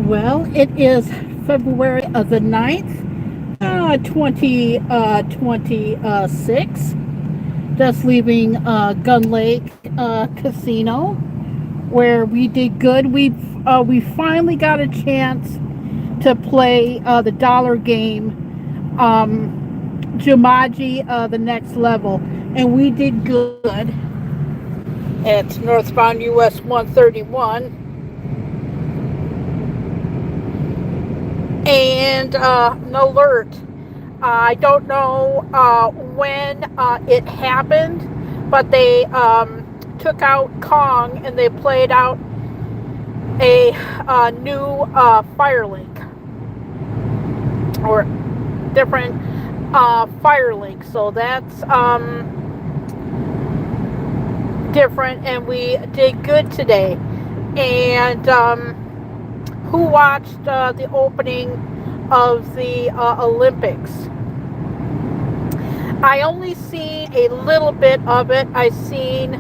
Well, it is February the 9th, 2026. Just leaving Gun Lake Casino where we did good. We finally got a chance to play the dollar game, Jumanji, the next level, and we did good. It's northbound US 131. And an alert. I don't know when it happened, but they took out Kong and they played out a new Firelink or different Firelink. So that's different, and we did good today. And who watched the opening of the Olympics? I only seen a little bit of it. I seen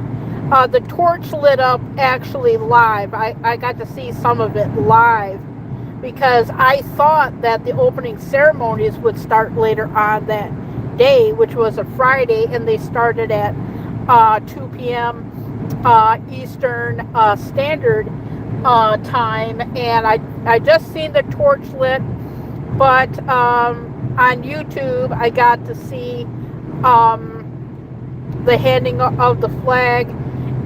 the torch lit up actually live. I got to see some of it live because I thought that the opening ceremonies would start later on that day, which was a Friday, and they started at 2 p.m. Eastern Standard time, and I just seen the torch lit, but on YouTube I got to see the handing of the flag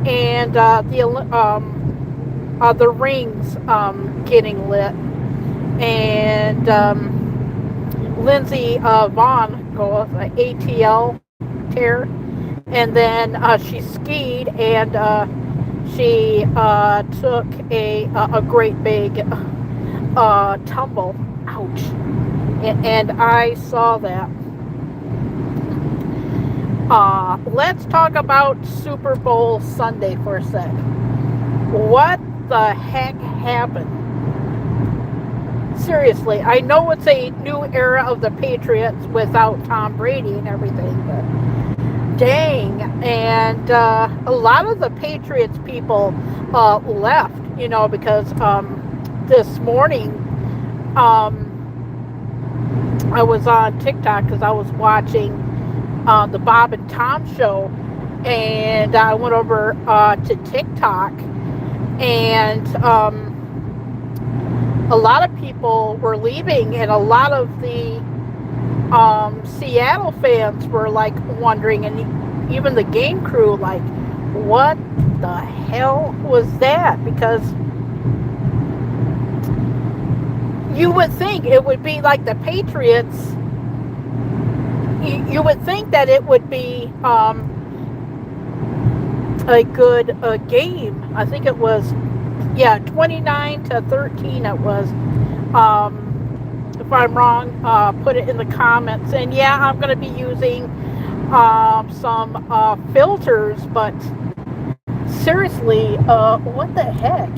and the rings getting lit, and Lindsey Vaughn goes ATL tear, and then she skied and she took a great big tumble. Ouch. And I saw that. Let's talk about Super Bowl Sunday for a sec. What the heck happened? Seriously, I know it's a new era of the Patriots without Tom Brady and everything, but dang. And a lot of the Patriots people left, because this morning I was on TikTok because I was watching the Bob and Tom show, and I went over to TikTok, and a lot of people were leaving, and a lot of the Seattle fans were like wondering, and even the game crew, like, what the hell was that? Because you would think it would be like the Patriots. You would think that it would be a good game. I think it was, 29-13 it was. If I'm wrong, put it in the comments. And I'm going to be using some filters, but seriously, what the heck,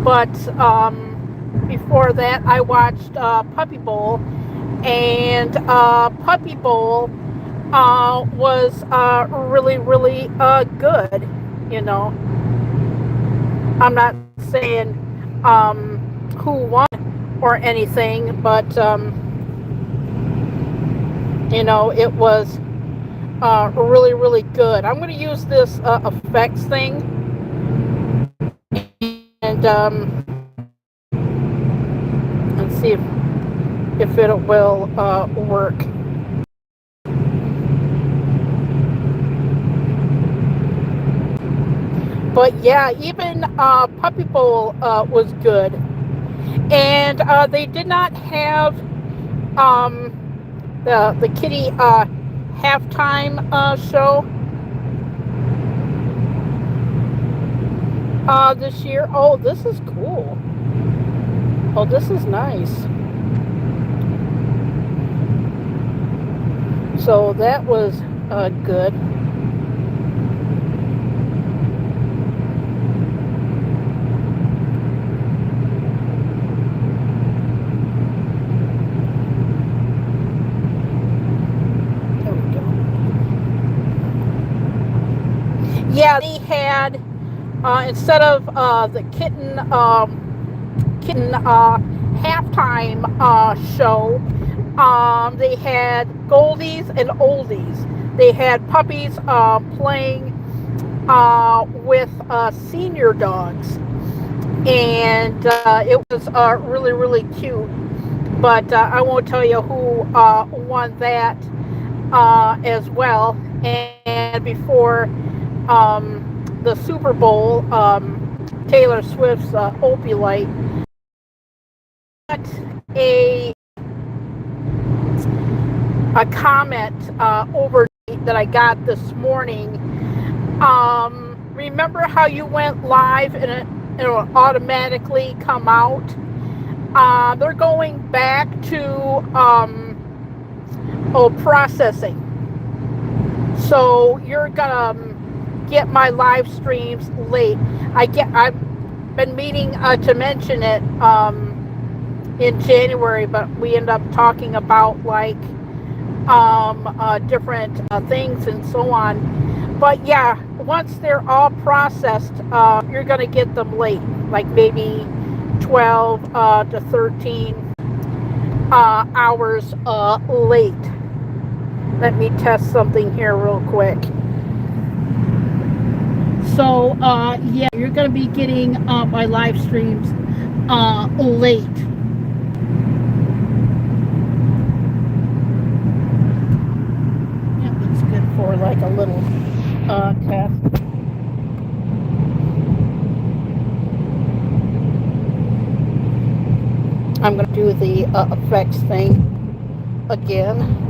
But before that, I watched Puppy Bowl, and Puppy Bowl was really, really good, I'm not saying who won or anything, but it was really, really good. I'm going to use this effects thing, and see if it will work. But even Puppy Bowl was good, and they did not have the kitty halftime show this year. Oh, this is cool. Oh, this is nice. So that was good. They had instead of the kitten halftime show, they had goldies and oldies. They had puppies playing with senior dogs, and it was really, really cute. But I won't tell you who won that as well. And before the Super Bowl, Taylor Swift's Opie a a comment over that I got this morning. Remember how you went live and it will automatically come out? They're going back to processing. So you're gonna get my live streams late. I've been meaning to mention it in January, but we end up talking about like different things and so on. But yeah, once they're all processed, you're gonna get them late, like maybe 12 to 13 hours late. Let me test something here real quick. So yeah, you're going to be getting my live streams late. Yeah, that's good for like a little test. I'm going to do the effects thing again.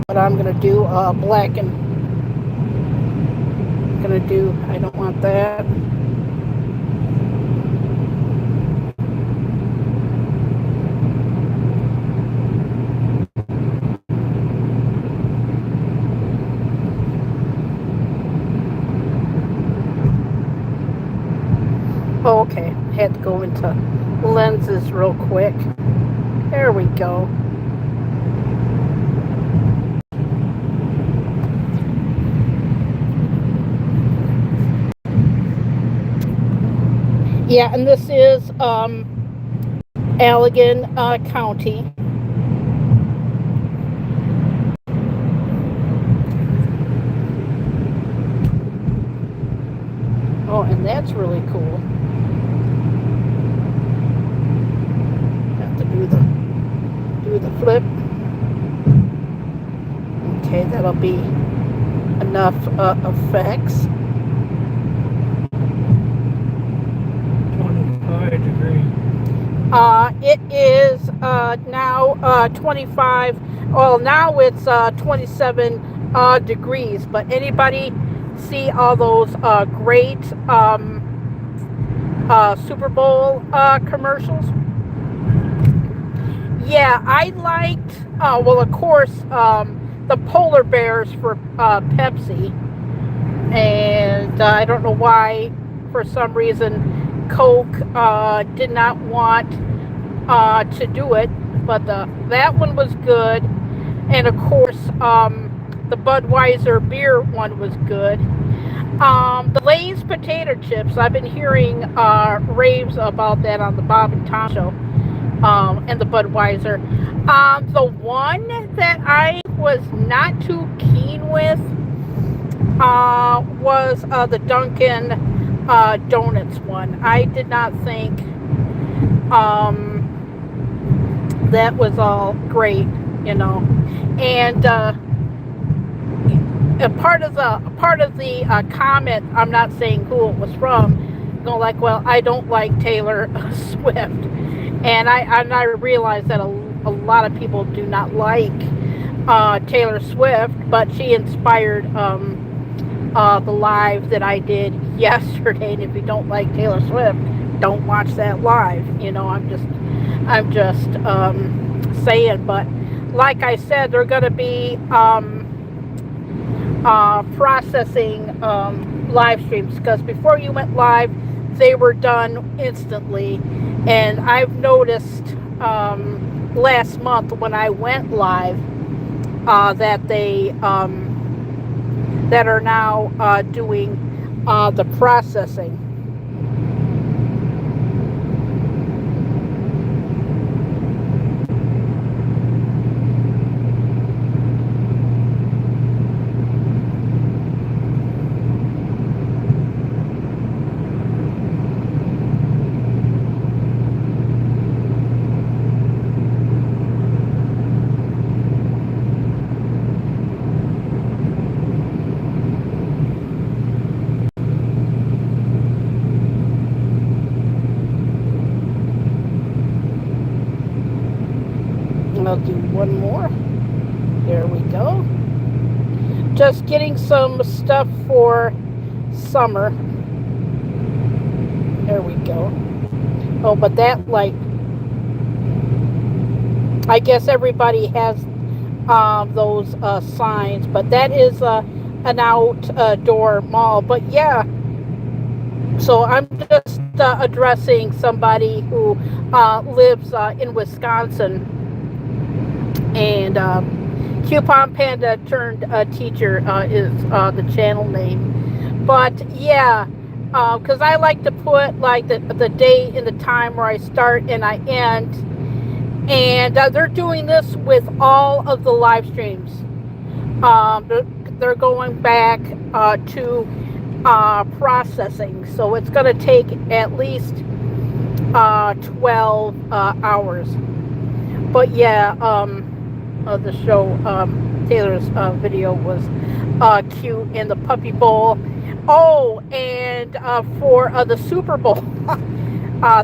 But I'm going to do black and I'm going to do, I don't want that. Oh, okay, I had to go into lenses real quick. There we go. Yeah, and this is Allegan County. Oh, and that's really cool. Have to do the flip. Okay, that'll be enough effects. 25 degrees. It is now 25. Well, now it's 27 degrees. But anybody see all those great Super Bowl commercials? Yeah, I liked. Well, of course, the polar bears for Pepsi, and I don't know why. For some reason, Coke did not want to do it, but that one was good, and of course the Budweiser beer one was good. The Lay's potato chips, I've been hearing raves about that on the Bob and Tom show, and the Budweiser. The one that I was not too keen with was the Dunkin' Donuts one. I did not think that was all great, you know. And a part of the comment, I'm not saying who it was from, you know, like, well, I don't like Taylor Swift, and I realize that a lot of people do not like Taylor Swift, but she inspired the live that I did yesterday. And if you don't like Taylor Swift, don't watch that live. You know, I'm just saying. But like I said, they're going to be processing live streams, because before you went live, they were done instantly. And I've noticed last month when I went live that they that are now doing the processing. I'll do one more. There we go. Just getting some stuff for summer. There we go. Oh, but that light, I guess everybody has those signs, but that is an outdoor mall. But yeah, so I'm just addressing somebody who lives in Wisconsin, and Coupon Panda turned teacher is the channel name. But yeah, because I like to put like the date and the time where I start and I end, and they're doing this with all of the live streams. They're going back to processing, so it's going to take at least 12 hours. But yeah, the show, Taylor's video was cute in the puppy bowl. Oh, and for the Super Bowl,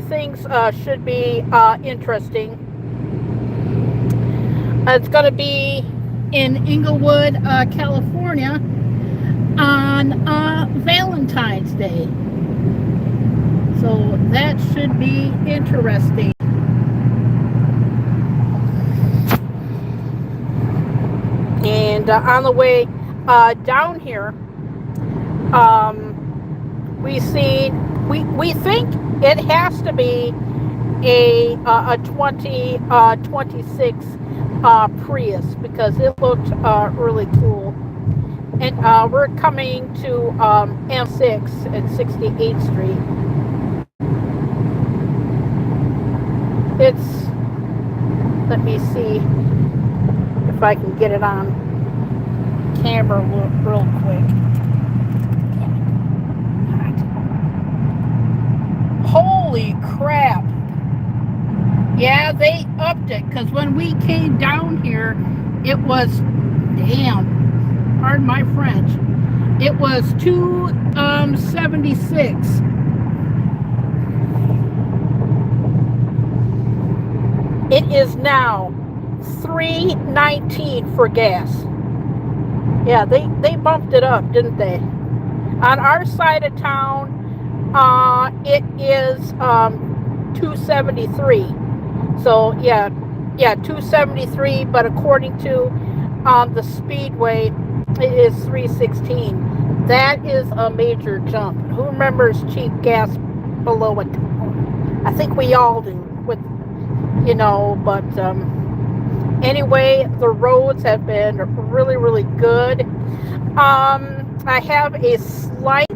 things should be interesting. It's going to be in Inglewood, California on Valentine's Day. So that should be interesting. And on the way down here, we think it has to be a 2026 Prius, because it looked really cool. And we're coming to M6 at 68th Street. It's, let me see if I can get it on camera real quick. Holy crap. Yeah, they upped it, because when we came down here, it was, damn, pardon my French, it was $2.76. It is now $3.19 for gas. Yeah, they bumped it up, didn't they? On our side of town, it is $2.73. So yeah, $2.73. But according to the Speedway, it is $3.16. That is a major jump. Who remembers cheap gas below a ton? I think we all do. With but anyway, the roads have been really, really good. I have a slight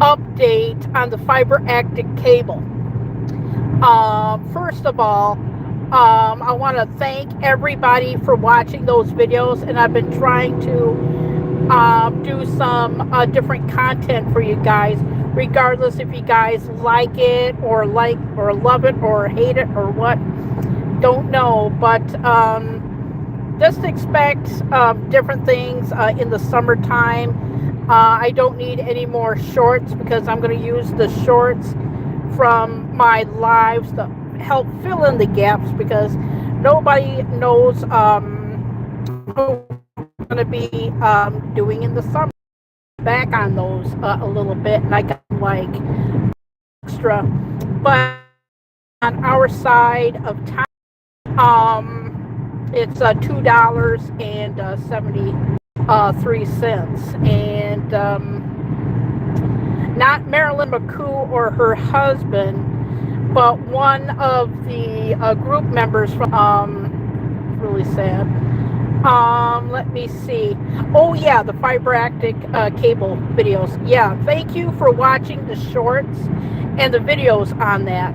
update on the fiber optic cable. First of all, I want to thank everybody for watching those videos, and I've been trying to do some different content for you guys, regardless if you guys like it or love it or hate it or what. Don't know, but just expect different things in the summertime. I don't need any more shorts, because I'm going to use the shorts from my lives to help fill in the gaps, because nobody knows what we're going to be doing in the summer. Back on those a little bit, and I got like extra. But on our side of town, it's $2.73, and not Marilyn McCoo or her husband, but one of the group members from really sad, Let me see. Oh yeah, the fiber optic cable videos. Yeah, thank you for watching the shorts and the videos on that.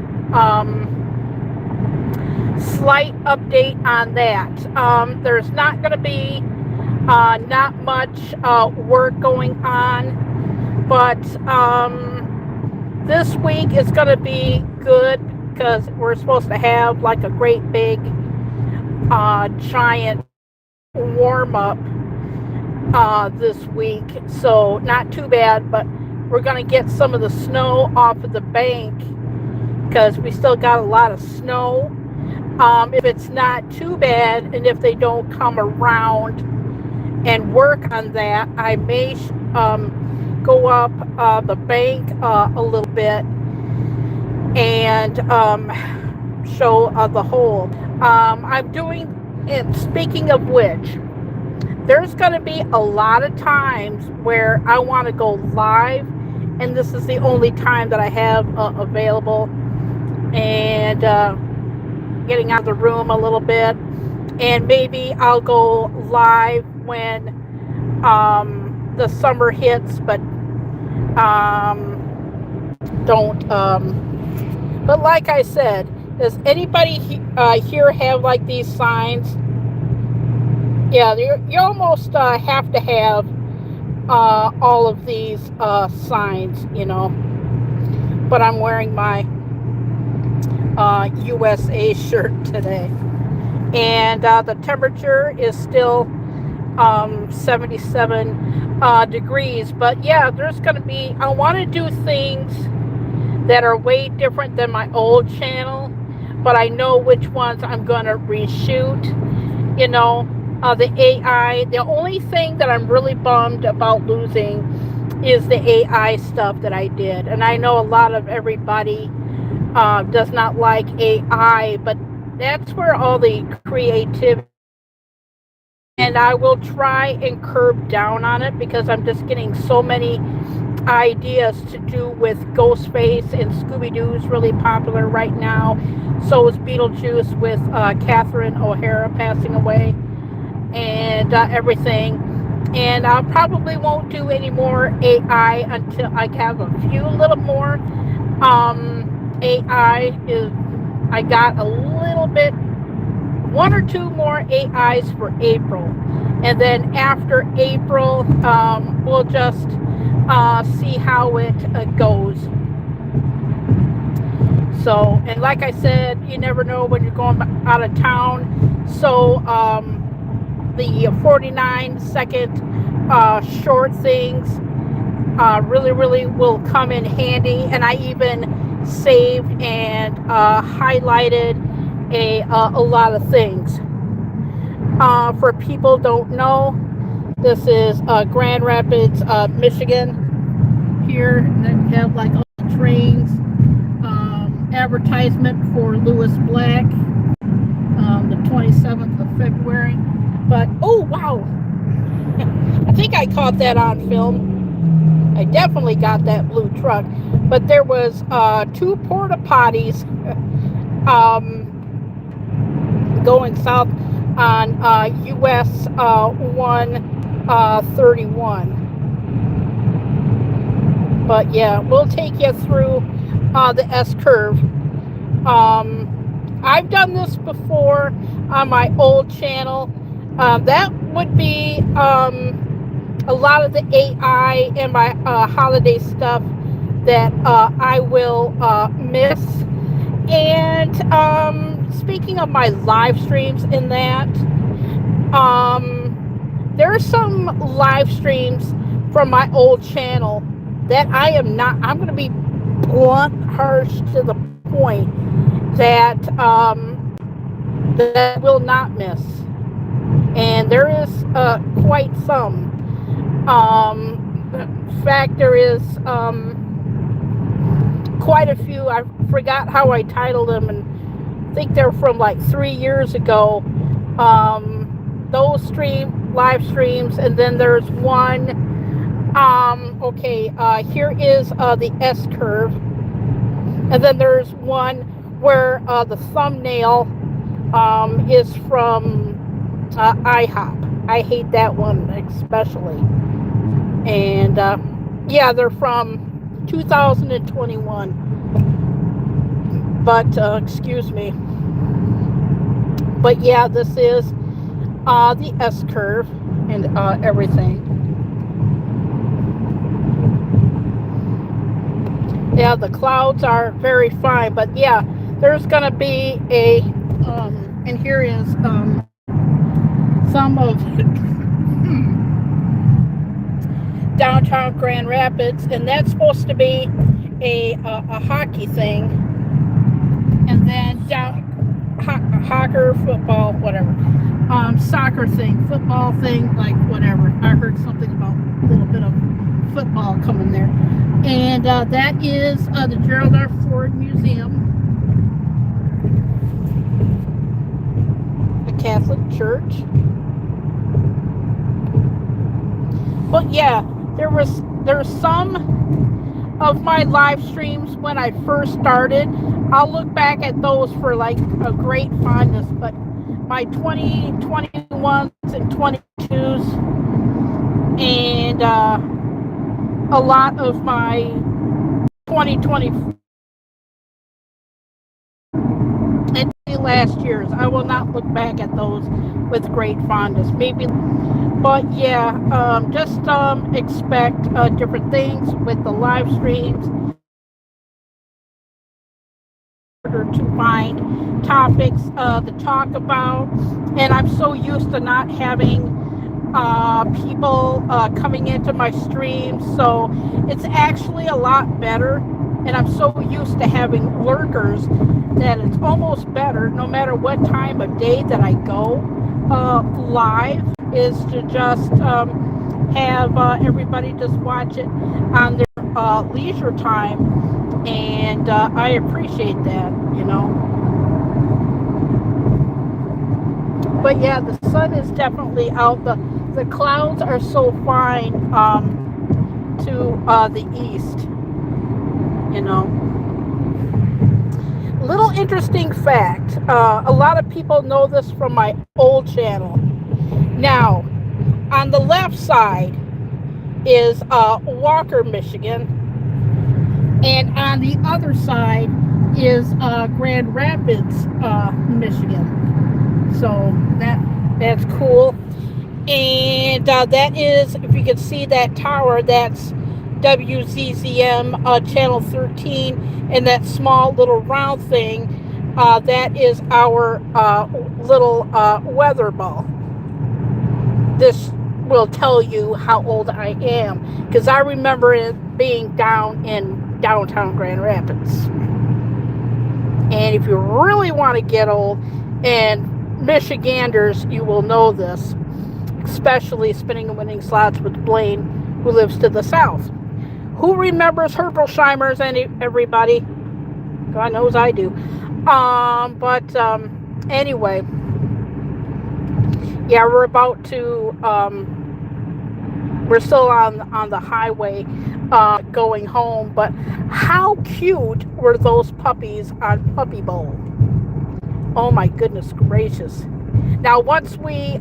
Slight update on that. There's not going to be not much work going on, but this week is going to be good because we're supposed to have like a great big giant warm up this week, so not too bad, but we're going to get some of the snow off of the bank because we still got a lot of snow. If it's not too bad and if they don't come around and work on that, I may go up the bank a little bit and show the hole. I'm doing it. Speaking of which, there's going to be a lot of times where I want to go live, and this is the only time that I have available, and getting out of the room a little bit, and maybe I'll go live when the summer hits, but don't but like I said, does anybody here have like these signs? Yeah, you almost have to have all of these signs, you know. But I'm wearing my USA shirt today. And the temperature is still 77 degrees. But yeah, there's going to be, I want to do things that are way different than my old channel, but I know which ones I'm going to reshoot, you know. The AI, the only thing that I'm really bummed about losing is the AI stuff that I did. And I know a lot of everybody does not like AI, but that's where all the creativity, and I will try and curb down on it because I'm just getting so many ideas to do with Ghostface, and Scooby-Doo's really popular right now. So is Beetlejuice with Catherine O'Hara passing away and everything. And I probably won't do any more AI until I have a few little more. AI is, I got a little bit, one or two more AIs for April, and then after April we'll just see how it goes. So, and like I said, you never know when you're going out of town, so the 49-second short things really will come in handy. And I even saved and highlighted a lot of things. For people don't know, this is Grand Rapids, Michigan. Here, and then you have like all the trains. Advertisement for Lewis Black, the 27th of February. But oh wow, I think I caught that on film. I definitely got that blue truck. But there was two porta potties going south on US 131. But yeah, we'll take you through the S curve. I've done this before on my old channel. That would be a lot of the AI and my holiday stuff that I will miss. And speaking of my live streams in that, there are some live streams from my old channel that I'm going to be blunt, harsh to the point that that I will not miss. And there is quite some. In fact, there is quite a few. I forgot how I titled them, and I think they're from like 3 years ago. Those live streams, and then there's one. Here is the S curve, and then there's one where the thumbnail is from IHOP. I hate that one especially. And yeah, they're from 2021. But excuse me. But yeah, this is the S curve and everything. Yeah, the clouds are very fine, but yeah, there's gonna be a and here is some of downtown Grand Rapids, and that's supposed to be a hockey thing, and then down hockey, football, whatever, soccer thing, football thing, like whatever. I heard something about a little bit of football coming there, and that is the Gerald R. Ford Museum, a Catholic church. But yeah, there's some of my live streams when I first started. I'll look back at those for like a great fondness, but my 2021s and 22s and a lot of my 2020 and last year's, I will not look back at those with great fondness. Maybe, but yeah, just expect different things with the live streams. To find topics to talk about, and I'm so used to not having people coming into my streams, so it's actually a lot better, and I'm so used to having lurkers that it's almost better no matter what time of day that I go live, is to just have everybody just watch it on their leisure time, and I appreciate that, you know. But yeah, the sun is definitely out. The clouds are so fine to the east, you know. Little interesting fact. A lot of people know this from my old channel. Now, on the left side is Walker, Michigan. And on the other side is Grand Rapids, Michigan. So that's cool. And that is, if you can see that tower, that's WZZM channel 13, and that small little round thing, that is our little weather ball. This will tell you how old I am, because I remember it being down in downtown Grand Rapids. And if you really want to get old, and Michiganders, you will know this, especially spinning and winning slots with Blaine, who lives to the south. Who remembers Herbolsheimers? Everybody? God knows I do. But anyway, yeah, we're about to we're still on the highway going home, but how cute were those puppies on Puppy Bowl? Oh my goodness gracious. Now once we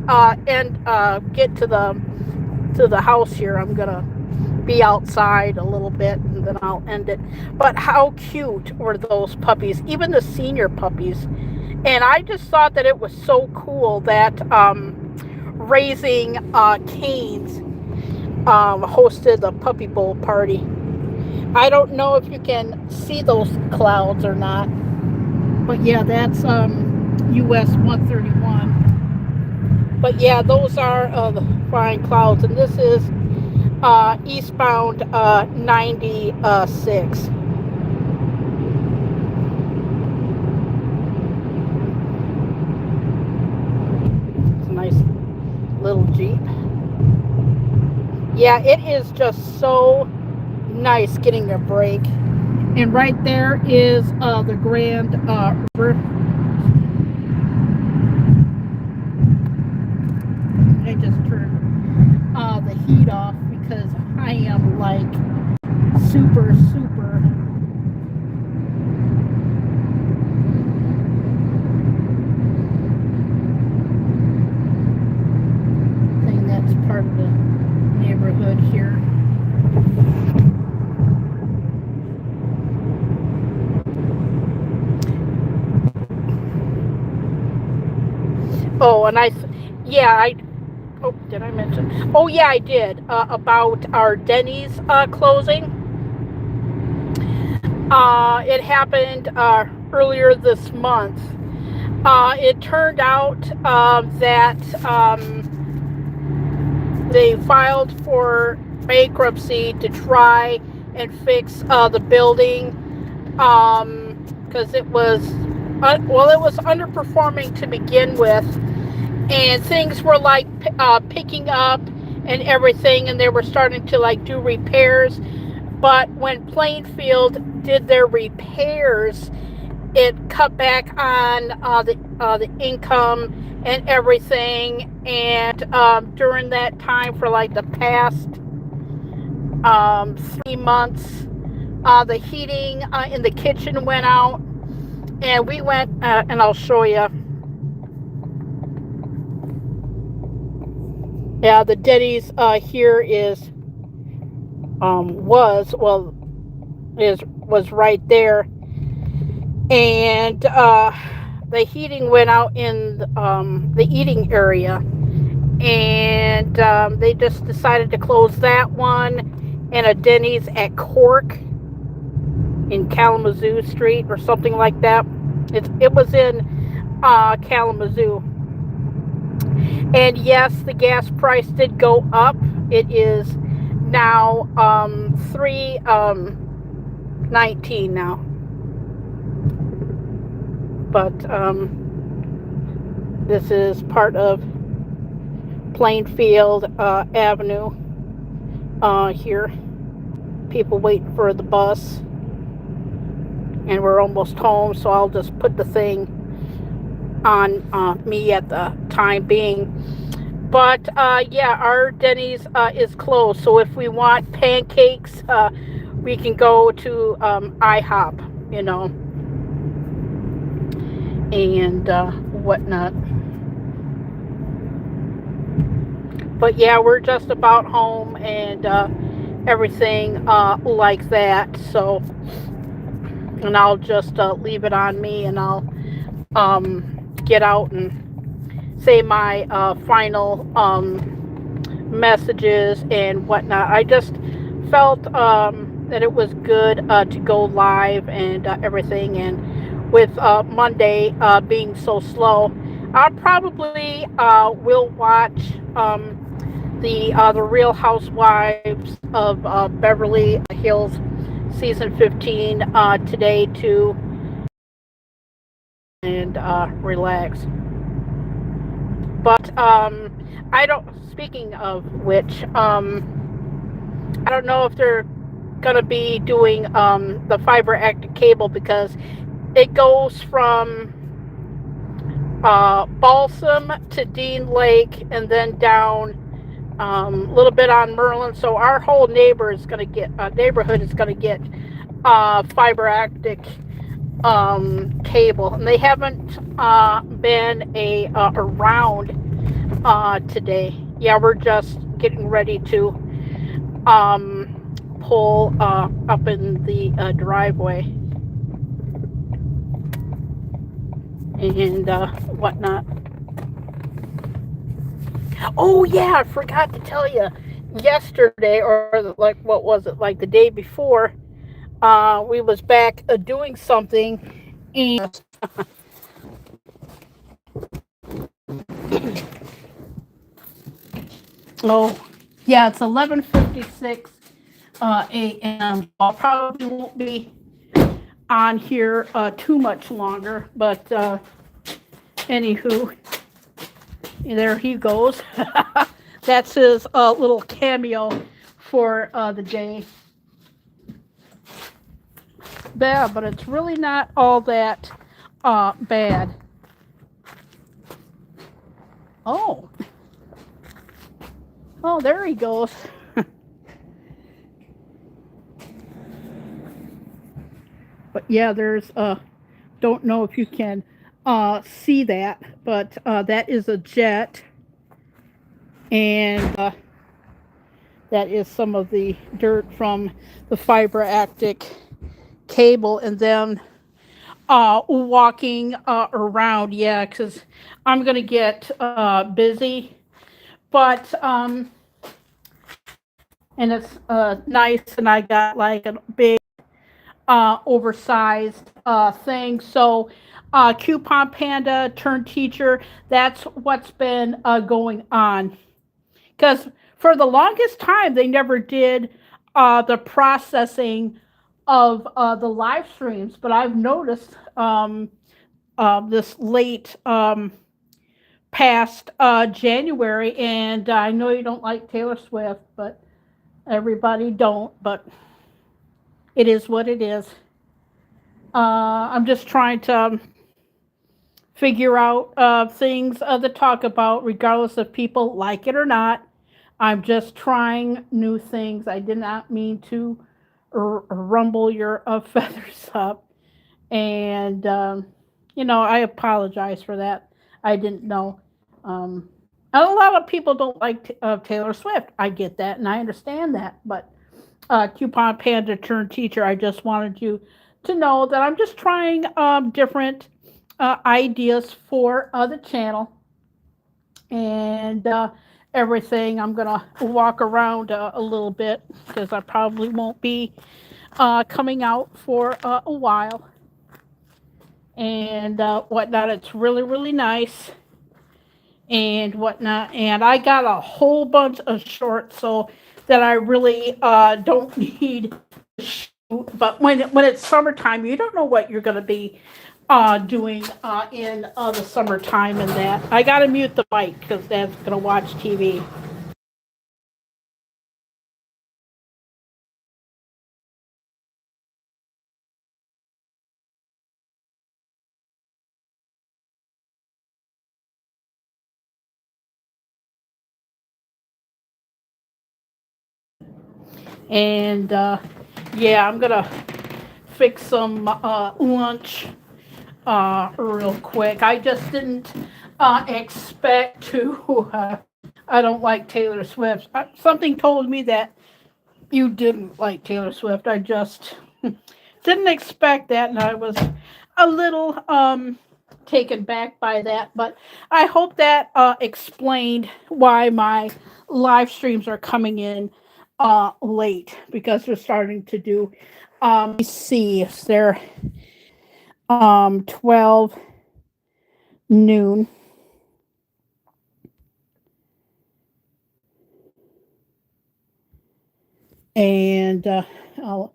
get to the house here, I'm gonna be outside a little bit and then I'll end it. But how cute were those puppies, even the senior puppies. And I just thought that it was so cool that Raising Cane's hosted the Puppy Bowl party. I don't know if you can see those clouds or not, but yeah, that's US 131. But yeah, those are the fine clouds, and this is eastbound 96. It's a nice little Jeep. Yeah, it is just so nice getting a break. And right there is the Grand River. I just turned the heat off because I am like super Oh, yeah, oh, did I mention? Oh, yeah, I did. About our Denny's closing. It happened earlier this month. It turned out that they filed for bankruptcy to try and fix the building because it was underperforming to begin with, and things were like picking up and everything, and they were starting to like do repairs. But when Plainfield did their repairs, it cut back on the income and everything. And during that time, for like the past 3 months, the heating in the kitchen went out, and we went and I'll show you. Yeah, the Denny's here was right there, and the heating went out in the eating area, and they just decided to close that one, and a Denny's at Cork in Kalamazoo Street or something like that. It was in Kalamazoo. And yes, the gas price did go up. It is now 3.19 now. But this is part of Plainfield Avenue here. People waiting for the bus, and we're almost home, so I'll just put the thing on me at the time being. But yeah, our Denny's is closed, so if we want pancakes, we can go to IHOP, and whatnot. But yeah, we're just about home and everything like that. So, and I'll just leave it on me, and I'll get out and say my final messages and whatnot. I just felt that it was good to go live and everything, and with Monday being so slow, I probably will watch the Real Housewives of Beverly Hills season 15 today too, and relax. But I don't. Speaking of which, I don't know if they're gonna be doing the fiber optic cable, because it goes from Balsam to Dean Lake, and then down a little bit on Merlin. So our whole neighborhood is gonna get fiber optic cable, and they haven't been around today. Yeah, we're just getting ready to pull up in the driveway and whatnot. Oh yeah, I forgot to tell you. Yesterday, or like what was it, like the day before, we was back doing something, and oh yeah, it's 11:56 a.m. I probably won't be on here too much longer, but anywho, there he goes. That's his little cameo for the day. Bad, but it's really not all that bad. Oh, oh, there he goes. But yeah, there's don't know if you can see that, but that is a jet, and that is some of the dirt from the fiber optic cable. And then walking around. Yeah, because I'm gonna get busy, but and it's nice, and I got like a big oversized thing. So, Coupon Panda turned teacher. That's what's been going on. Because for the longest time, they never did the processing of the live streams. But I've noticed this late past January, and I know you don't like Taylor Swift, but everybody don't. But it is what it is. I'm just trying to figure out things to talk about, regardless if people like it or not. I'm just trying new things. I did not mean to rumble your feathers up. And, I apologize for that. I didn't know. Um, and a lot of people don't like Taylor Swift. I get that and I understand that. But Coupon Panda turned teacher, I just wanted you to know that I'm just trying different ideas for the channel and everything. I'm gonna walk around a little bit because I probably won't be coming out for a while and whatnot. It's really really nice and whatnot. And I got a whole bunch of shorts so that I really don't need to shoot. But when it's summertime, you don't know what you're gonna be doing in the summertime and that. I gotta mute the mic because Dad's gonna watch TV. And yeah, I'm gonna fix some lunch real quick. I just didn't expect to. I don't like Taylor Swift. Something told me that you didn't like Taylor Swift. I just didn't expect that, and I was a little taken back by that. But I hope that explained why my live streams are coming in late because they're starting to do. See, they're 12 noon, and I'll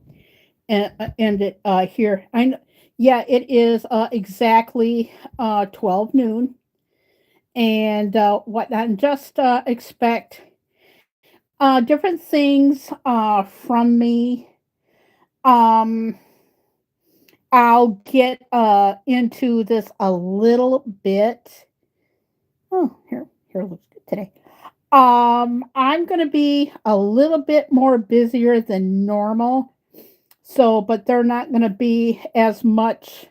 end it here. Yeah, it is exactly 12 noon, and whatnot. And just expect different things from me. Um, I'll get into this a little bit. Oh, here looks good today. I'm gonna be a little bit more busier than normal. So, but they're not gonna be as much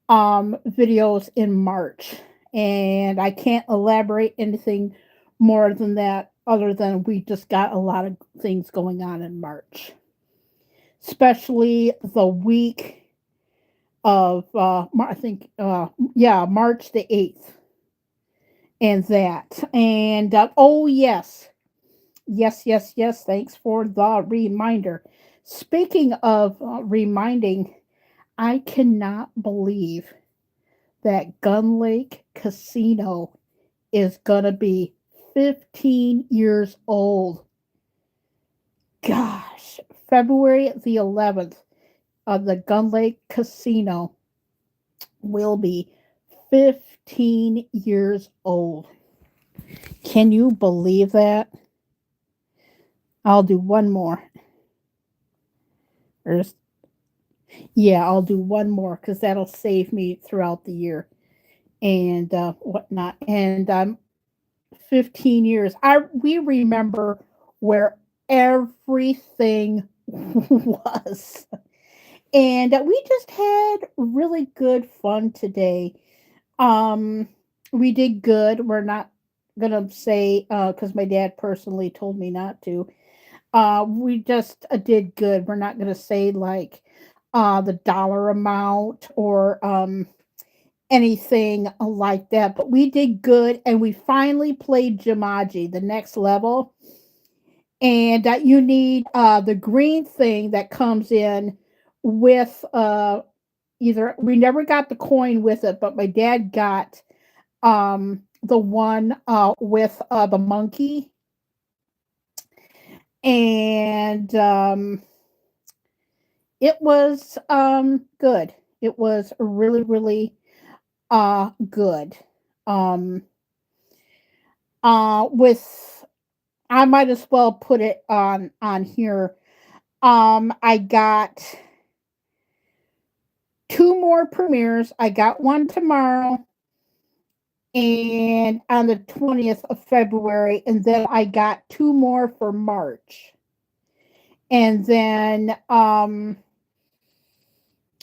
videos in March. And I can't elaborate anything more than that other than we just got a lot of things going on in March. Especially the week of I think yeah, March the 8th and that. And oh yes, yes. Thanks for the reminder. Speaking of reminding, I cannot believe that Gun Lake Casino is gonna be 15 years old. Gosh, February the 11th of the Gun Lake Casino will be 15 years old. Can you believe that? I'll do one more. There's Yeah, I'll do one more because that'll save me throughout the year and whatnot. And 15 years. I We remember where everything was, and we just had really good fun today. Um, we did good. We're not gonna say because my dad personally told me not to. We just did good. We're not gonna say like the dollar amount or anything like that. But we did good, and we finally played Jumanji, the next level. And you need the green thing that comes in with either we never got the coin with it, but my dad got the one with the monkey, and it was good. It was really really good. Um with I might as well put it on here. I got two more premieres. I got one tomorrow and on the 20th of February, and then I got two more for March. And then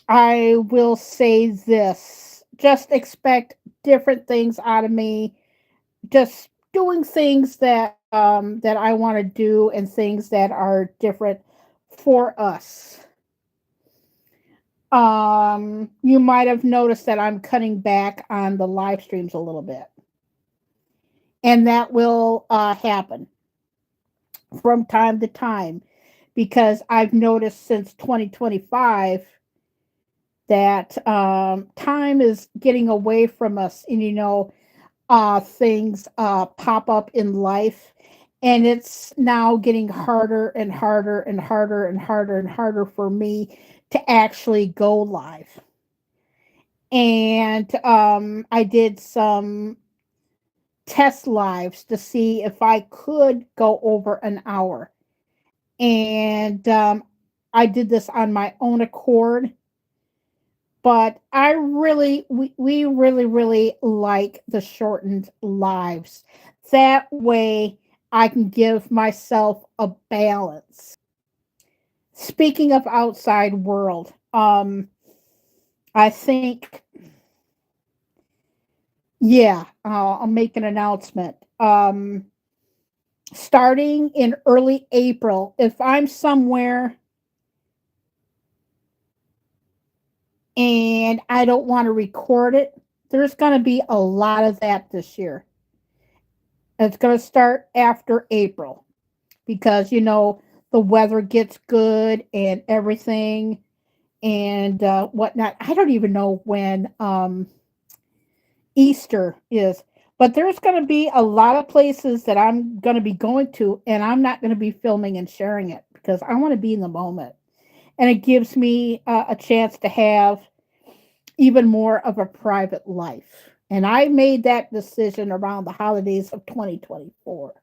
I will say this, just expect different things out of me, just doing things that I want to do and things that are different for us. You might have noticed that I'm cutting back on the live streams a little bit, and that will happen from time to time because I've noticed since 2025 that time is getting away from us, and things pop up in life, and it's now getting harder and harder and harder and harder and harder for me to actually go live. And I did some test lives to see if I could go over an hour. And I did this on my own accord, but we really, really like the shortened lives. That way I can give myself a balance. Speaking of outside world, I think, yeah, I'll make an announcement. Starting in early April, if I'm somewhere and I don't want to record it, there's going to be a lot of that this year. It's going to start after April because, the weather gets good and everything and whatnot. I don't even know when Easter is, but there's going to be a lot of places that I'm going to be going to, and I'm not going to be filming and sharing it because I want to be in the moment. And it gives me a chance to have even more of a private life. And I made that decision around the holidays of 2024.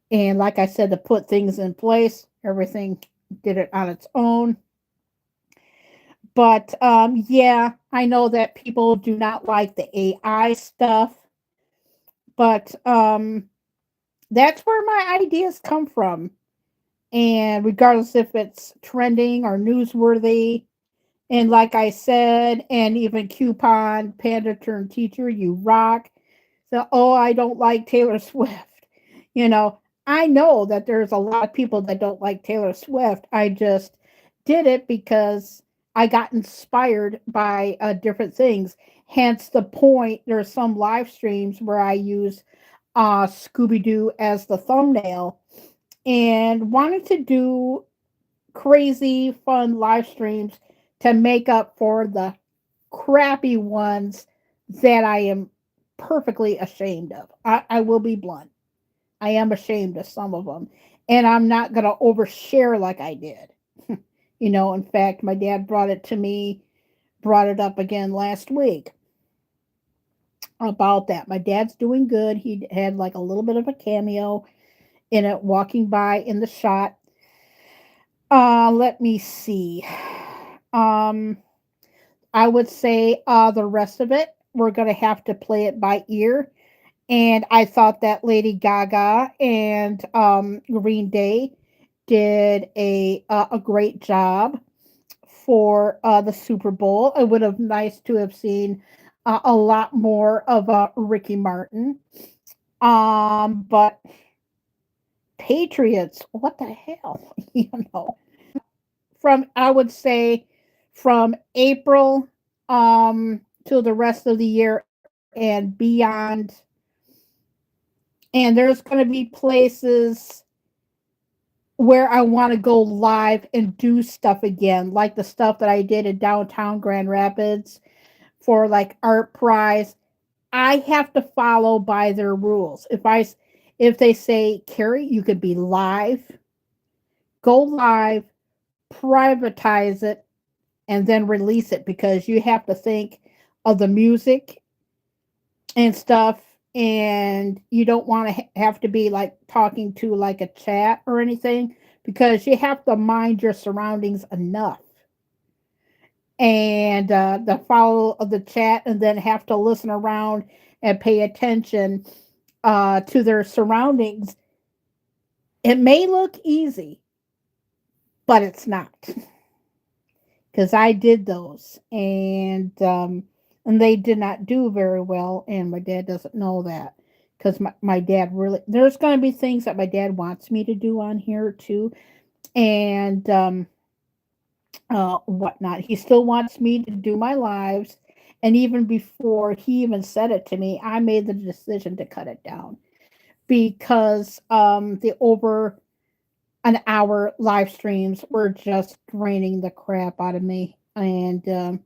And like I said, to put things in place, everything did it on its own. But yeah, I know that people do not like the AI stuff, but that's where my ideas come from. And regardless if it's trending or newsworthy, and like I said, and even coupon panda turn teacher, you rock. So, oh, I don't like Taylor Swift. You know, I know that there's a lot of people that don't like Taylor Swift. I just did it because I got inspired by different things. Hence the point. There's some live streams where I use Scooby Doo as the thumbnail and wanted to do crazy fun live streams to make up for the crappy ones that I am perfectly ashamed of. I will be blunt. I am ashamed of some of them. And I'm not going to overshare like I did. In fact, my dad brought it to me, brought it up again last week about that. My dad's doing good. He had like a little bit of a cameo in it, walking by in the shot. Let me see. Um, I would say the rest of it, we're going to have to play it by ear. And I thought that Lady Gaga and Green Day did a great job for the Super Bowl. It would have nice to have seen a lot more of Ricky Martin. But Patriots, what the hell? From I would say from April to the rest of the year and beyond. And there's going to be places where I want to go live and do stuff again, like the stuff that I did in downtown Grand Rapids for like Art Prize. I have to follow by their rules. If they say, Carrie, you could be live, go live, privatize it, and then release it, because you have to think of the music and stuff, and you don't want to have to be like talking to like a chat or anything, because you have to mind your surroundings enough, and the follow of the chat, and then have to listen around and pay attention to their surroundings. It may look easy, but it's not, because I did those, and they did not do very well, and my dad doesn't know that, because my dad really, there's going to be things that my dad wants me to do on here too, and whatnot. He still wants me to do my lives, and even before he even said it to me, I made the decision to cut it down, because the over an hour live streams were just draining the crap out of me, and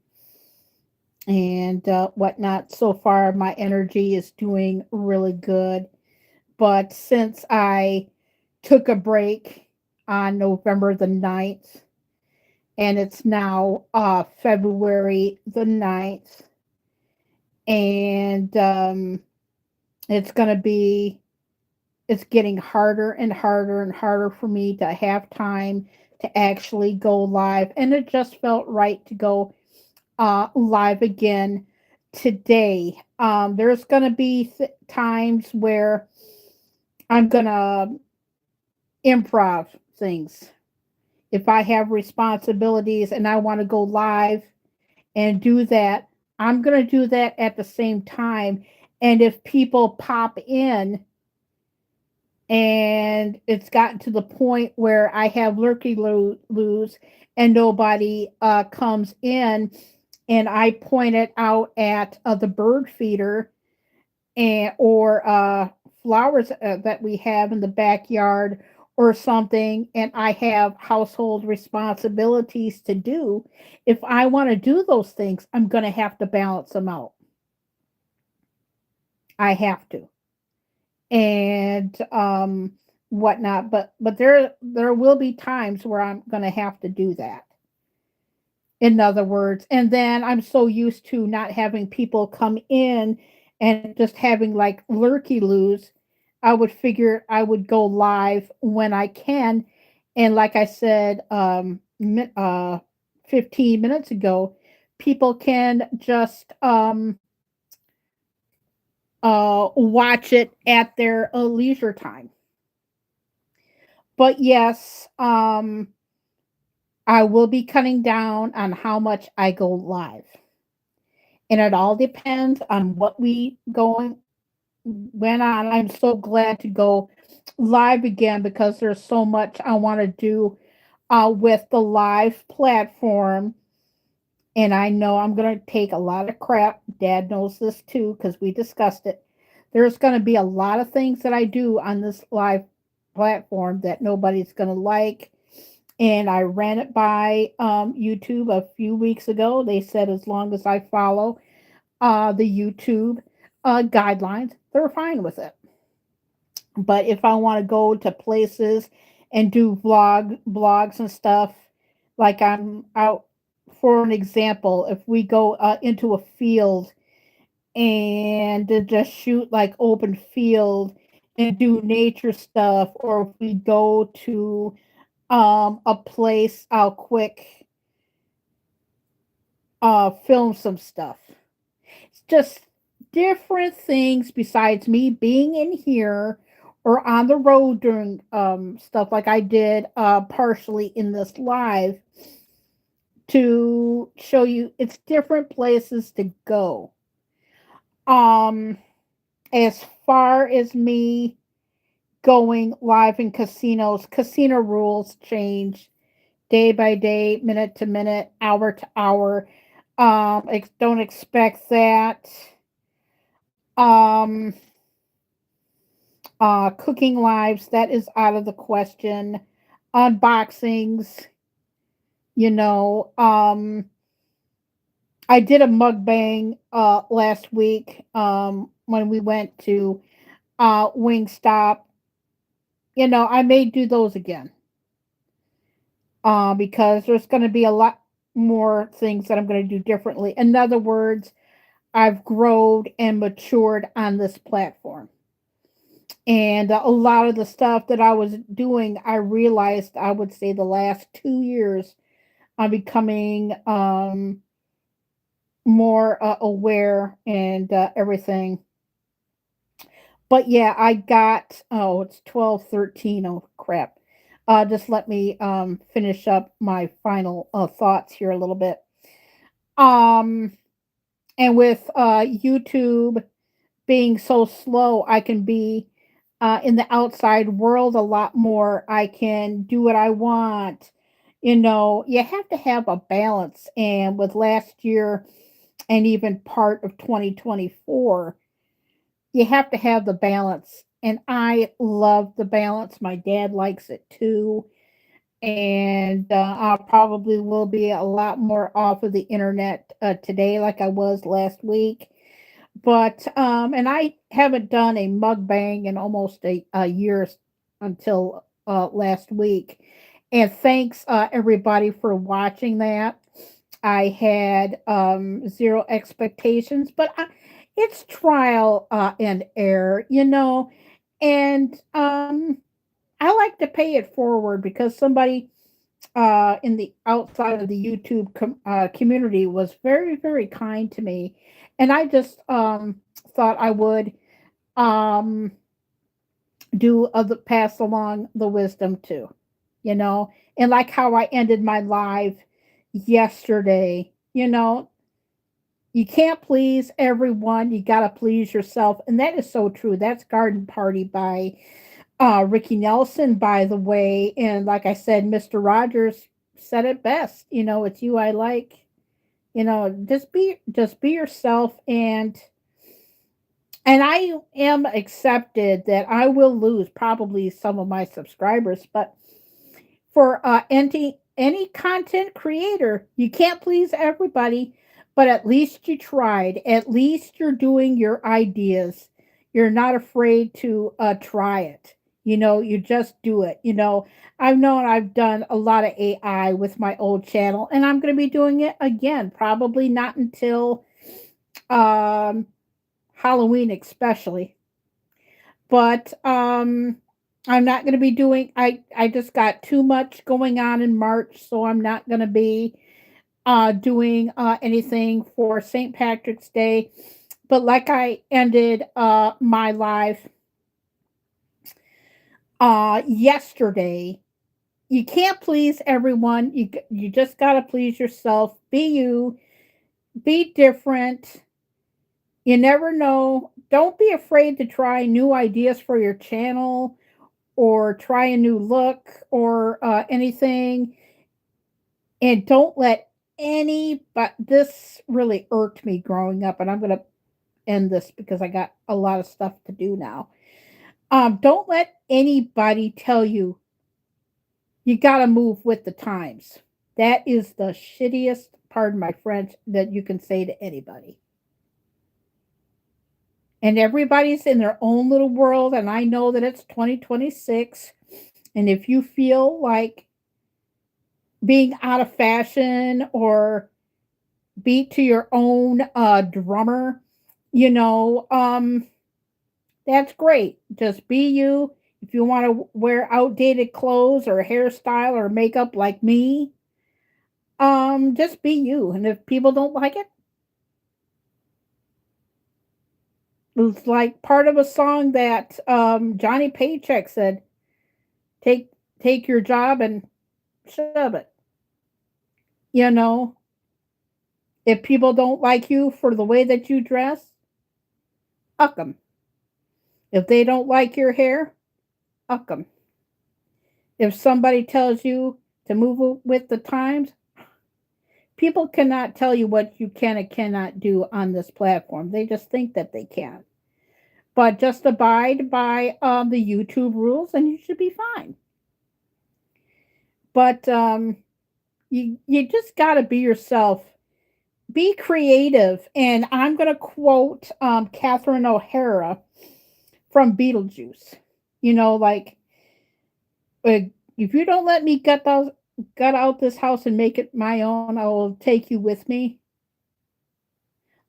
whatnot. So far, my energy is doing really good. But since I took a break on November the 9th, and it's now February the 9th, and it's going to be, it's getting harder and harder and harder for me to have time to actually go live. And it just felt right to go live again today. There's going to be times where I'm going to improv things. If I have responsibilities and I want to go live and do that, I'm going to do that at the same time. And if people pop in, and it's gotten to the point where I have lurky loos and nobody comes in, and I point it out at the bird feeder, and or flowers that we have in the backyard or something, and I have household responsibilities to do. If I want to do those things, I'm going to have to balance them out. I have to, and whatnot. But there will be times where I'm going to have to do that. In other words, and then I'm so used to not having people come in and just having like lurky loos. I would figure I would go live when I can, and like I said 15 minutes ago, people can just watch it at their leisure time. But yes, I will be cutting down on how much I go live. And it all depends on what we going went on. I'm so glad to go live again, because there's so much I want to do with the live platform. And I know I'm going to take a lot of crap. Dad knows this too, because we discussed it. There's going to be a lot of things that I do on this live platform that nobody's going to like. And I ran it by YouTube a few weeks ago. They said as long as I follow the YouTube guidelines, they're fine with it. But if I want to go to places and do blogs and stuff, like I'm out, for an example, if we go into a field and to just shoot like open field and do nature stuff, or if we go to a place, I'll quick film some stuff. It's just different things besides me being in here or on the road doing stuff like I did partially in this live, to show you it's different places to go. Um, as far as me going live in casinos, casino rules change day by day, minute to minute, hour to hour. Don't expect that. Um, Cooking lives, that is out of the question. Unboxings, you know. I did a mukbang last week when we went to Wingstop. I may do those again because there's going to be a lot more things that I'm going to do differently. In other words, I've grown and matured on this platform. And a lot of the stuff that I was doing, I realized I would say the last 2 years, I'm becoming more aware and everything. But yeah, I got, oh, it's 12:13. Oh, crap. Just let me finish up my final thoughts here a little bit. Um, and with YouTube being so slow, I can be in the outside world a lot more. I can do what I want. You have to have a balance. And with last year and even part of 2024, you have to have the balance. And I love the balance. My dad likes it too. And I probably will be a lot more off of the internet today, like I was last week. But and I haven't done a mukbang in almost a year until last week. And thanks everybody for watching that. I had zero expectations, but it's trial and error. And I like to pay it forward because somebody in the outside of the YouTube community was very, very kind to me, and I just thought I would um, do other pass along the wisdom too, you know, and like how I ended my live yesterday. You can't please everyone; you gotta please yourself, and that is so true. That's Garden Party by Ricky Nelson, by the way. And like I said, Mr. Rogers said it best. It's you I like. Just be yourself, and I am accepted that I will lose probably some of my subscribers, but for any content creator, you can't please everybody, but at least you tried. At least you're doing your ideas. You're not afraid to try it. You just do it. I've done a lot of AI with my old channel, and I'm going to be doing it again. Probably not until um, Halloween, especially. But I'm not going to be doing. I just got too much going on in March, so I'm not going to be doing anything for St. Patrick's Day. But like I ended my live yesterday, you can't please everyone. You just got to please yourself. Be you. Be different. You never know. Don't be afraid to try new ideas for your channel or try a new look or anything. And don't let but this really irked me growing up, and I'm going to end this because I got a lot of stuff to do now. Don't let anybody tell you got to move with the times. That is the shittiest, pardon my French, that you can say to anybody. And everybody's in their own little world, and I know that it's 2026. And if you feel like being out of fashion or beat to your own drummer, you know, that's great. Just be you. If you want to wear outdated clothes or hairstyle or makeup like me, just be you. And if people don't like it, it's like part of a song that Johnny Paycheck said, take take your job and shove it. You know, if people don't like you for the way that you dress, uck 'em. If they don't like your hair, uck 'em. If somebody tells you to move with the times. People cannot tell you what you can and cannot do on this platform. They just think that they can. But just abide by the YouTube rules and you should be fine. But you just got to be yourself, be creative. And I'm going to quote Catherine O'Hara from Beetlejuice. You know, like, uh, if you don't let me gut out this house and make it my own, I will take you with me.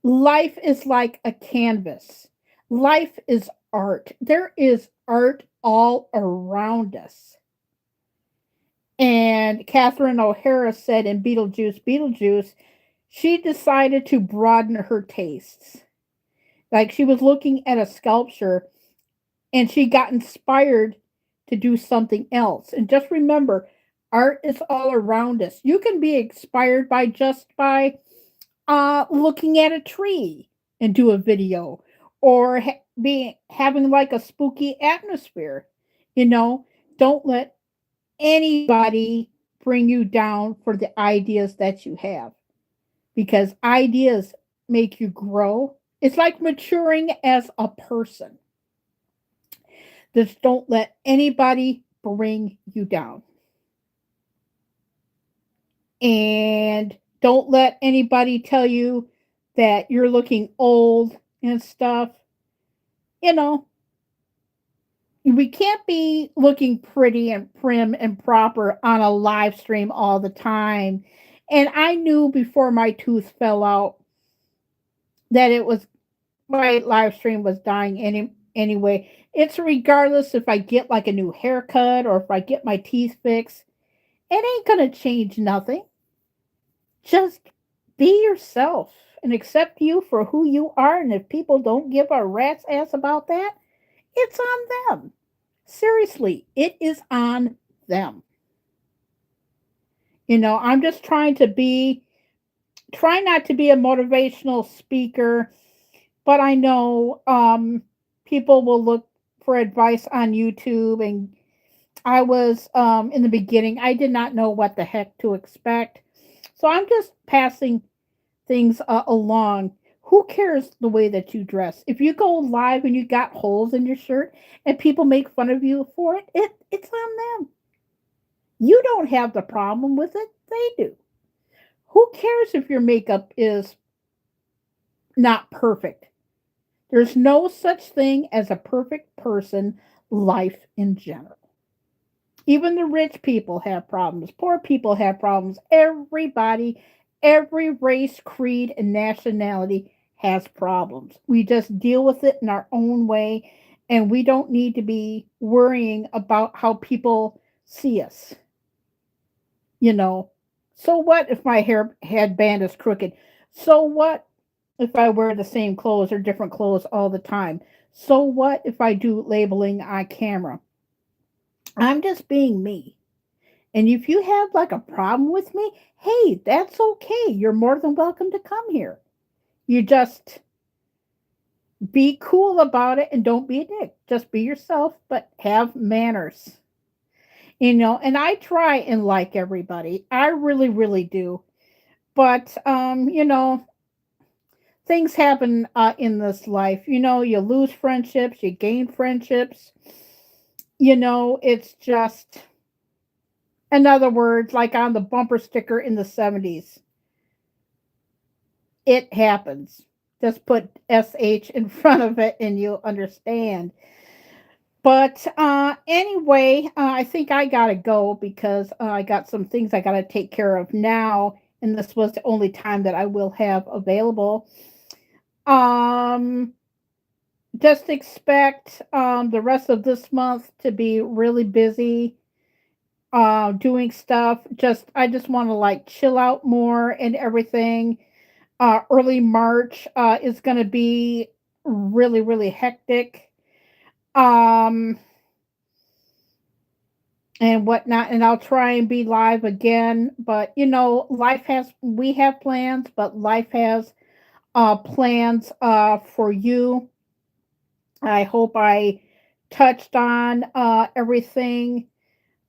Life is like a canvas. Life is art. There is art all around us. And Catherine O'Hara said in Beetlejuice, she decided to broaden her tastes. Like she was looking at a sculpture and she got inspired to do something else. And just remember, art is all around us. You can be inspired by just by looking at a tree and do a video, or be having like a spooky atmosphere. You know, don't let anybody bring you down for the ideas that you have, because ideas make you grow. It's like maturing as a person. Just don't let anybody bring you down. And don't let anybody tell you that you're looking old and stuff. You know, we can't be looking pretty and prim and proper on a live stream all the time. And I knew before my tooth fell out that it was, my live stream was dying anyway. It's regardless if I get like a new haircut or if I get my teeth fixed, it ain't gonna change nothing. Just be yourself and accept you for who you are. And if people don't give a rat's ass about that, it's on them. Seriously, it is on them. You know, I'm just try not to be a motivational speaker, but I know people will look for advice on YouTube. And I was, in the beginning, I did not know what the heck to expect. So I'm just passing things along. Who cares the way that you dress? If you go live and you got holes in your shirt and people make fun of you for it, it's on them. You don't have the problem with it. They do. Who cares if your makeup is not perfect? There's no such thing as a perfect person, life in general. Even the rich people have problems. Poor people have problems. Everybody, every race, creed, and nationality has problems. We just deal with it in our own way, and we don't need to be worrying about how people see us. You know, so what if my hair headband is crooked? So what if I wear the same clothes or different clothes all the time? So what if I do labeling on camera? I'm just being me. And if you have like a problem with me, hey, that's okay. You're more than welcome to come here. You just be cool about it and don't be a dick. Just be yourself, but have manners. You know, and I try and like everybody. I really, really do. But you know, things happen in this life. You know, you lose friendships, you gain friendships. You know, it's just, in other words, like on the bumper sticker in the 70s, it happens. Just put SH in front of it and you'll understand. But anyway, I think I gotta go because I got some things I gotta take care of now, and this was the only time that I will have available. Um, just expect the rest of this month to be really busy doing stuff. Just I just want to like chill out more and everything. Early March is going to be really really hectic. Um, and whatnot, and I'll try and be live again. But you know, life has we have plans, but life has plans for you. I hope I touched on everything.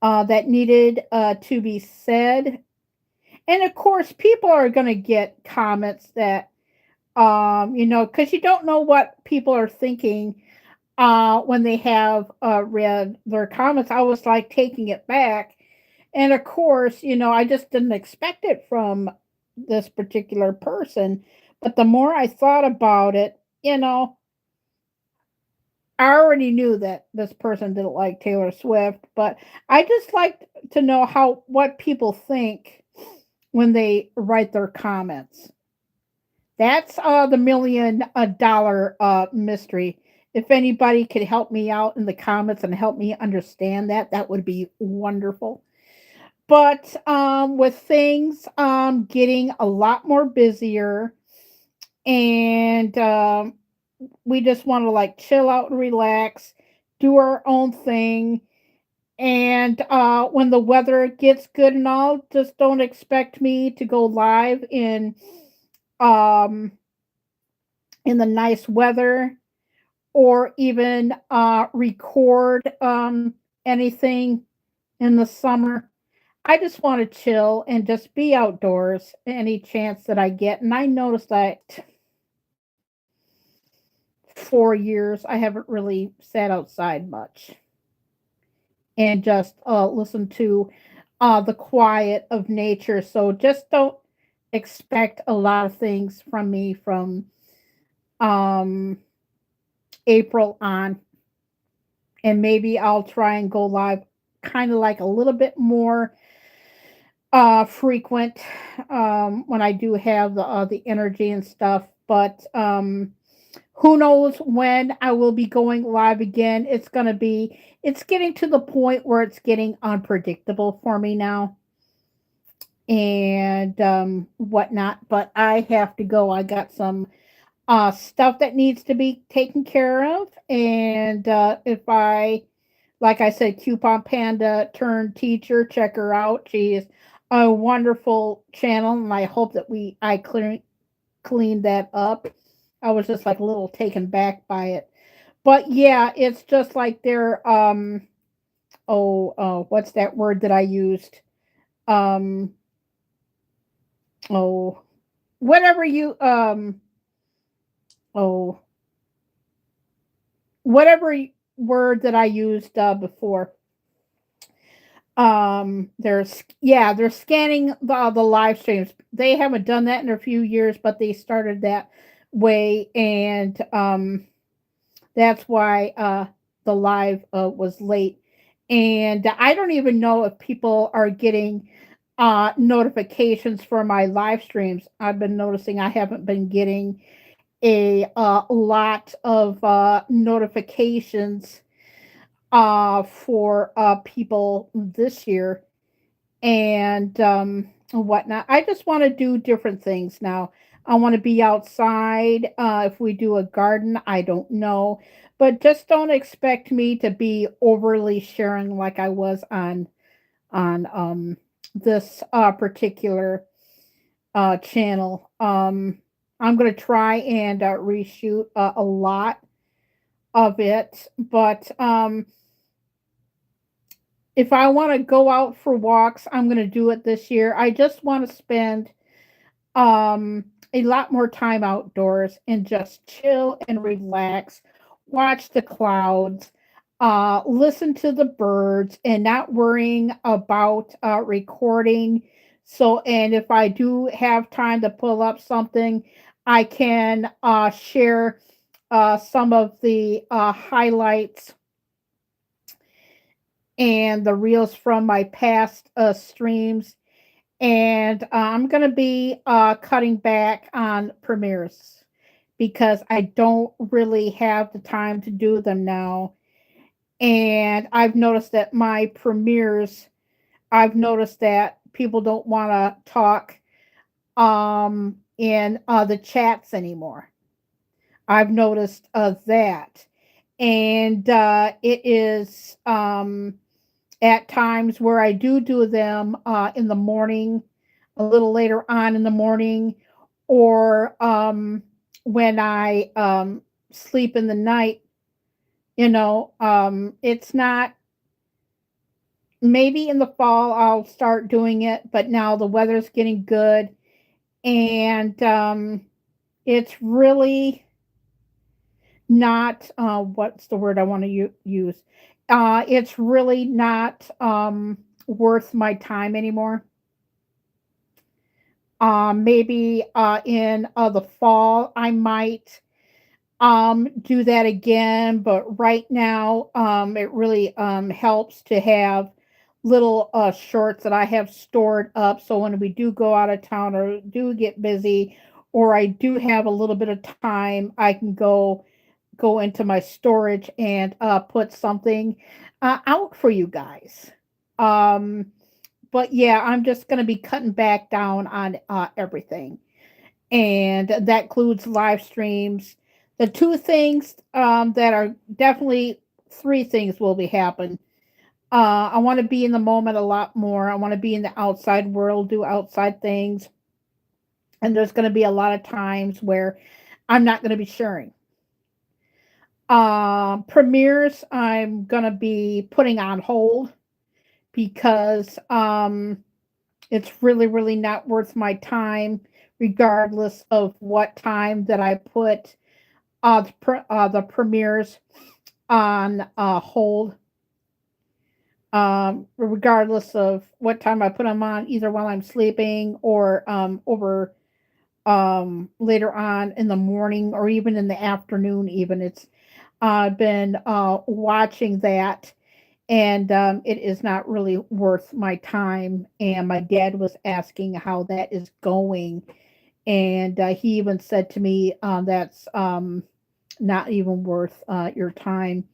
that needed to be said. And of course, people are going to get comments that, because you don't know what people are thinking when they have read their comments. I was like taking it back. And of course, I just didn't expect it from this particular person. But the more I thought about it, you know, I already knew that this person didn't like Taylor Swift, but I just like to know how what people think when they write their comments. That's the million dollar mystery. If anybody could help me out in the comments and help me understand that, that would be wonderful. But with things getting a lot more busier, and we just want to like chill out and relax, do our own thing. And when the weather gets good and all, just don't expect me to go live um, in the nice weather, or even record anything in the summer. I just want to chill and just be outdoors any chance that I get. And I noticed that 4 years I haven't really sat outside much and just listen to the quiet of nature. So just don't expect a lot of things from me from um, April on. And maybe I'll try and go live kind of like a little bit more frequent when I do have the energy and stuff. But who knows when I will be going live again? It's getting to the point where it's getting unpredictable for me now and whatnot. But I have to go. I got some stuff that needs to be taken care of, and if I like I said, Coupon Panda turned teacher. Check her out. She is a wonderful channel, and I hope that I cleaned that up. I was just like a little taken back by it, but yeah, it's just like they're what's that word that I used? Um oh whatever you oh whatever word that I used before. They're scanning the live streams. They haven't done that in a few years, but they started that way, and that's why the live was late. And I don't even know if people are getting notifications for my live streams. I've been noticing I haven't been getting a lot of notifications for people this year, and whatnot. I just want to do different things now. I want to be outside. If we do a garden, I don't know, but just don't expect me to be overly sharing like I was on this particular channel. I'm gonna try and reshoot a lot of it, but if I want to go out for walks, I'm going to do it this year. I just want to spend a lot more time outdoors and just chill and relax, watch the clouds, listen to the birds, and not worrying about recording. So, and if I do have time to pull up something, I can share some of the highlights and the reels from my past streams. And I'm going to be cutting back on premieres because I don't really have the time to do them now. And I've noticed that my premieres, I've noticed that people don't want to talk in the chats anymore. I've noticed that. And it is at times where I do them in the morning, a little later on in the morning, or when I sleep in the night. It's not maybe in the fall I'll start doing it, but now the weather's getting good, and it's really not what's the word I want to use. It's really not worth my time anymore. Maybe in the fall I might do that again, but right now it really helps to have little shorts that I have stored up, so when we do go out of town or do get busy, or I do have a little bit of time, I can go into my storage and put something out for you guys. Um, but yeah, I'm just going to be cutting back down on everything, and that includes live streams. The two things that are definitely three things will be happen. I want to be in the moment a lot more. I want to be in the outside world, do outside things, and there's going to be a lot of times where I'm not going to be sharing. Premieres I'm going to be putting on hold because it's really not worth my time, regardless of what time that I put the premieres on hold, regardless of what time I put them on, either while I'm sleeping or over later on in the morning or even in the afternoon. Even it's I've been watching that, and it is not really worth my time. And my dad was asking how that is going, and he even said to me, "That's not even worth your time.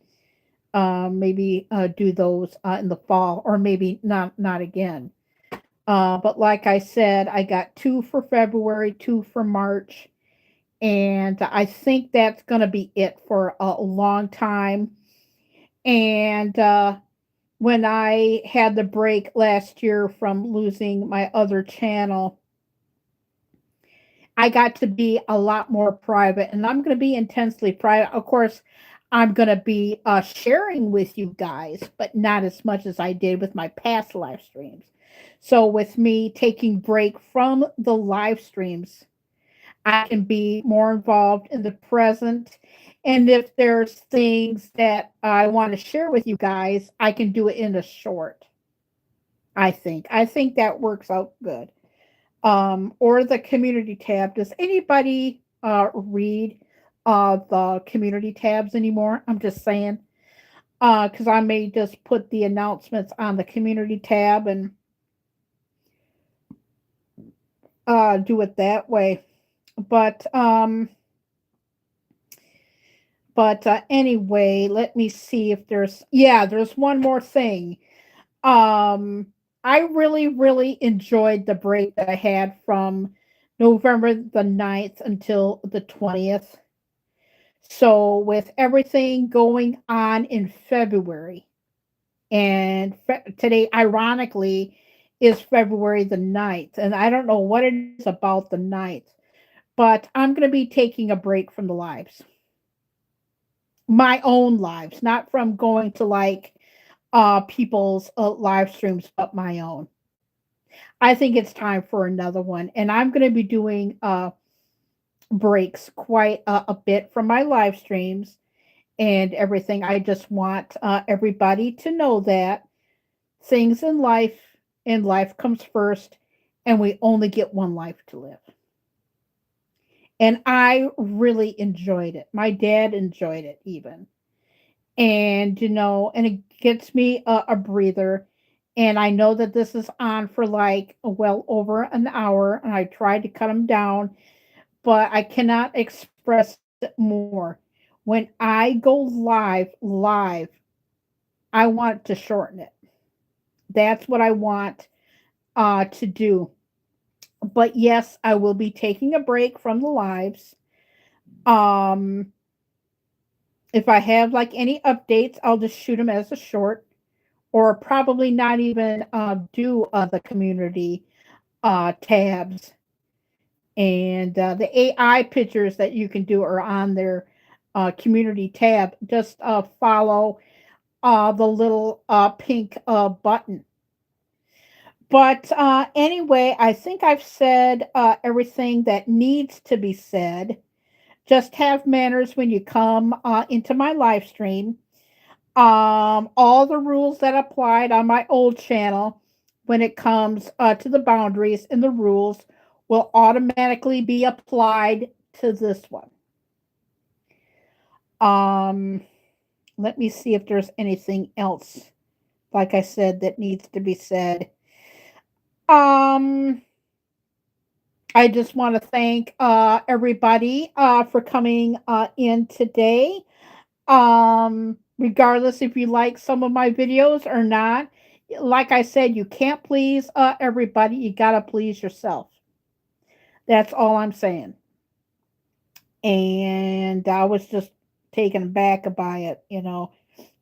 Maybe do those in the fall, or maybe not again." But like I said, I got two for February, two for March, and I think that's going to be it for a long time. And when I had the break last year from losing my other channel, I got to be a lot more private, and I'm going to be intensely private. Of course, I'm going to be sharing with you guys, but not as much as I did with my past live streams. So, with me taking break from the live streams, I can be more involved in the present. And if there's things that I want to share with you guys, I can do it in a short. I think that works out good. Or the community tab. Does anybody read the community tabs anymore? I'm just saying, because I may just put the announcements on the community tab and do it that way. But anyway, let me see if there's one more thing. Um, I really enjoyed the break that I had from November the 9th until the 20th. So, with everything going on in February, and today, ironically, is February the 9th, and I don't know what it is about the 9th, but I'm going to be taking a break from the lives, my own lives, not from going to like people's live streams, but my own. I think it's time for another one, and I'm going to be doing breaks quite a bit from my live streams and everything. I just want everybody to know that things in life comes first, and we only get one life to live. And I really enjoyed it. My dad enjoyed it even. And and it gets me a breather. And I know that this is on for like well over an hour, and I tried to cut them down, but I cannot express it more. When I go live, I want to shorten it. That's what I want to do. But yes, I will be taking a break from the lives. Um, if I have like any updates, I'll just shoot them as a short, or probably not even do the community tabs. And the AI pictures that you can do are on their community tab. Just follow. the little pink button. But anyway, I think I've said everything that needs to be said. Just have manners when you come into my live stream. All the rules that applied on my old channel when it comes to the boundaries and the rules will automatically be applied to this one. Um, Let me see if there's anything else, like I said, that needs to be said. Um, I just want to thank everybody for coming in today. Regardless if you like some of my videos or not, like I said, you can't please everybody. You got to please yourself. That's all I'm saying. And I was just taken aback by it.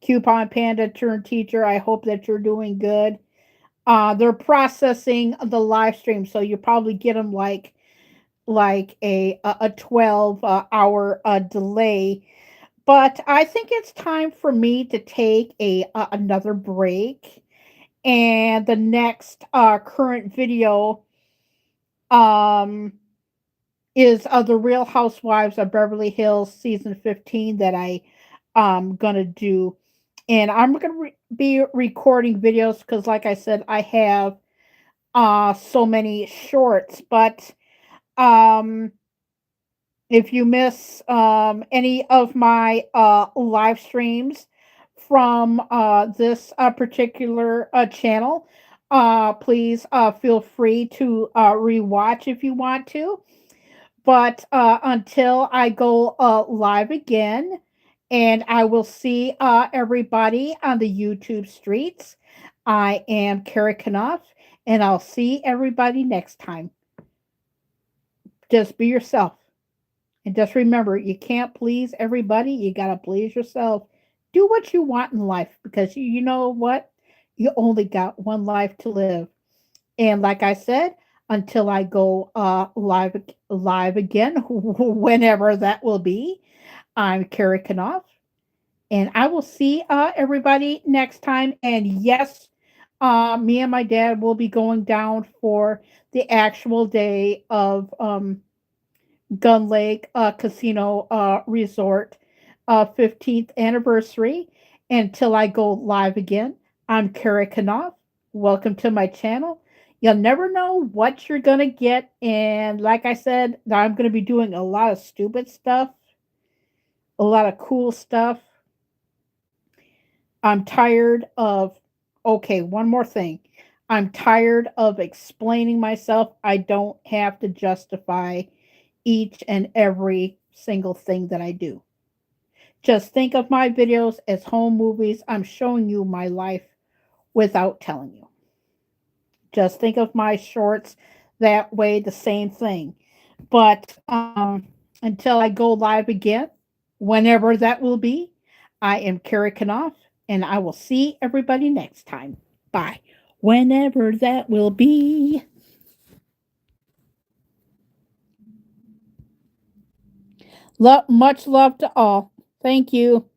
Coupon Panda turned teacher. I hope that you're doing good. They're processing the live stream, so you probably get them like a 12 hour delay. But I think it's time for me to take another break. And the next current video um, is the Real Housewives of Beverly Hills season 15 that I'm gonna do. And I'm gonna be recording videos because, like I said, I have so many shorts. But um, if you miss any of my live streams from this particular channel, please feel free to rewatch if you want to. But until I go live again, and I will see everybody on the YouTube streets, I am Kerry Knauf, and I'll see everybody next time. Just be yourself. And just remember, you can't please everybody. You got to please yourself. Do what you want in life because you know what? You only got one life to live. And like I said, until I go live again, whenever that will be, I'm Kerry Knauf, and I will see everybody next time. And yes, me and my dad will be going down for the actual day of Gun Lake Casino Resort 15th anniversary. Until I go live again, I'm Kerry Knauf. Welcome to my channel. You'll never know what you're going to get. And like I said, I'm going to be doing a lot of stupid stuff, a lot of cool stuff. I'm tired of, okay, one more thing. I'm tired of explaining myself. I don't have to justify each and every single thing that I do. Just think of my videos as home movies. I'm showing you my life without telling you. Just think of my shorts that way, the same thing. But until I go live again, whenever that will be, I am Kerry Knauf, and I will see everybody next time. Bye. Whenever that will be. Much love to all. Thank you.